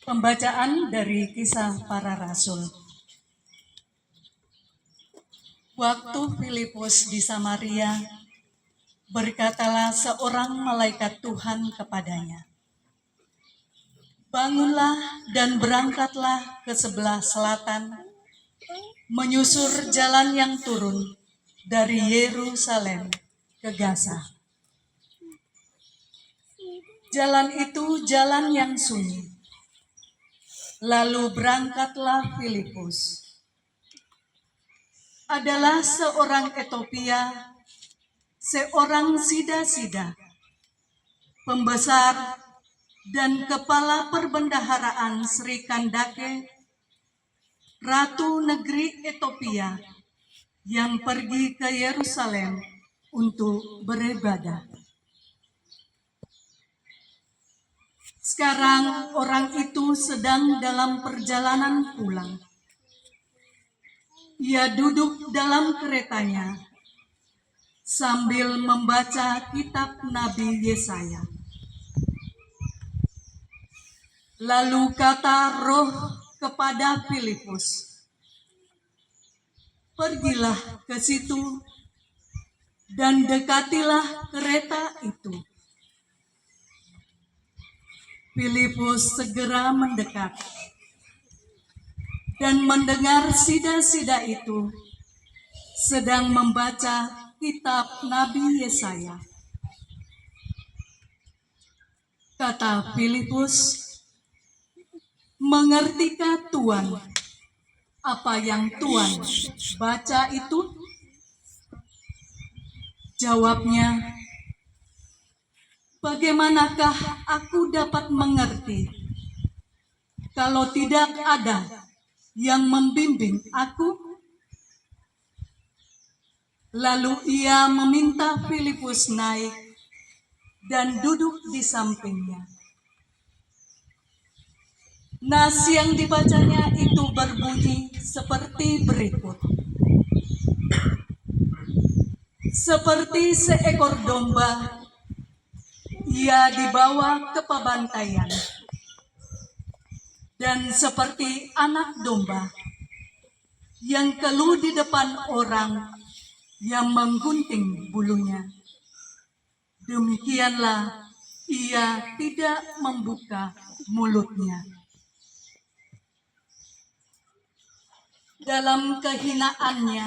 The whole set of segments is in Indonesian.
Pembacaan dari Kisah Para Rasul. Waktu Filipus di Samaria, berkatalah seorang malaikat Tuhan kepadanya, "Bangunlah dan berangkatlah ke sebelah selatan, menyusur jalan yang turun dari Yerusalem ke Gaza. Jalan itu jalan yang sunyi." Lalu berangkatlah Filipus. Adalah seorang Etiopia, seorang sida-sida, pembesar dan kepala perbendaharaan Sri Kandake, ratu negeri Etiopia, yang pergi ke Yerusalem untuk beribadah. Sekarang orang itu sedang dalam perjalanan pulang. Ia duduk dalam keretanya sambil membaca kitab Nabi Yesaya. Lalu kata Roh kepada Filipus, "Pergilah ke situ dan dekatilah kereta itu." Filipus segera mendekat dan mendengar sida-sida itu sedang membaca kitab Nabi Yesaya. Kata Filipus, "Mengertikah Tuan apa yang Tuan baca itu?" Jawabnya, "Bagaimanakah aku dapat mengerti kalau tidak ada yang membimbing aku?" Lalu ia meminta Filipus naik dan duduk di sampingnya. Nas yang dibacanya itu berbunyi seperti berikut. "Seperti seekor domba, ia dibawa ke pembantaian, dan seperti anak domba yang keluh di depan orang yang menggunting bulunya, demikianlah ia tidak membuka mulutnya. Dalam kehinaannya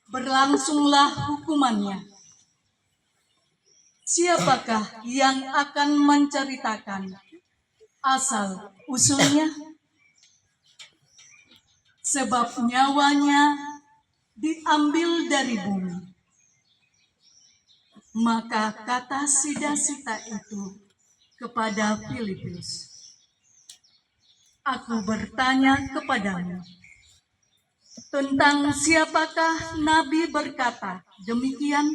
berlangsunglah hukumannya. Siapakah yang akan menceritakan asal usulnya? Sebab nyawanya diambil dari bumi." Maka kata sida-sida itu kepada Filipus, "Aku bertanya kepadamu, tentang siapakah Nabi berkata demikian?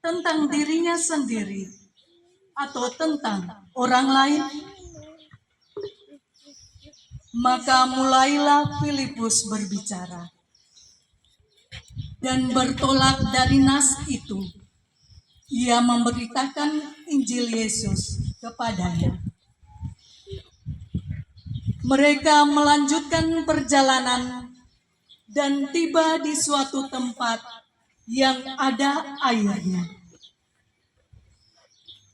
Tentang dirinya sendiri atau tentang orang lain?" Maka mulailah Filipus berbicara dan bertolak dari nas itu. Ia memberitakan Injil Yesus kepadanya. Mereka melanjutkan perjalanan dan tiba di suatu tempat yang ada airnya.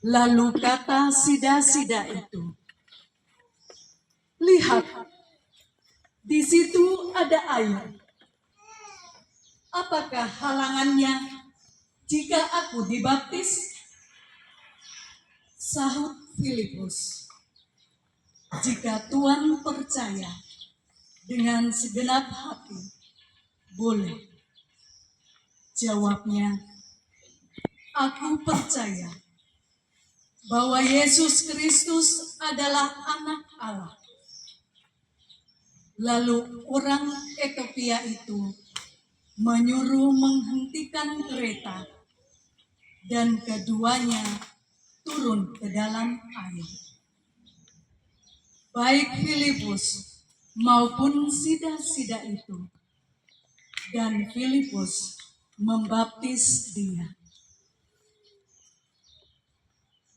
Lalu kata sida-sida itu, "Lihat, di situ ada air. Apakah halangannya jika aku dibaptis?" Sahut Filipus, "Jika Tuan percaya dengan segenap hati, boleh." Jawabnya, "Aku percaya bahwa Yesus Kristus adalah Anak Allah." Lalu orang Etiopia itu menyuruh menghentikan kereta dan keduanya turun ke dalam air. Baik Filipus maupun sida-sida itu, dan Filipus membaptis dia.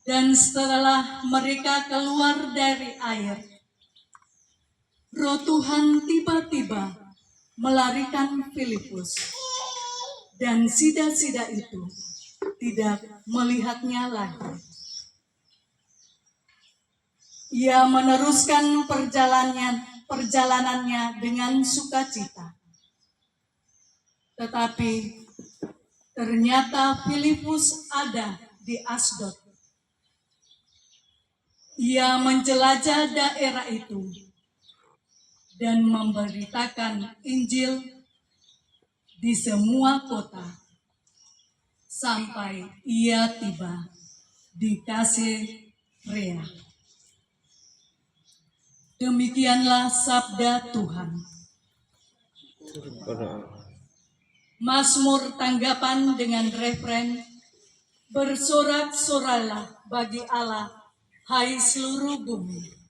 Dan setelah mereka keluar dari air, Roh Tuhan tiba-tiba melarikan Filipus, dan sida-sida itu tidak melihatnya lagi. Ia meneruskan perjalanannya dengan sukacita. Tetapi ternyata Filipus ada di Asdod. Ia menjelajah daerah itu dan memberitakan Injil di semua kota sampai ia tiba di Kasarea. Demikianlah sabda Tuhan. Mazmur tanggapan dengan refren, bersorak-soralah bagi Allah, hai seluruh bumi.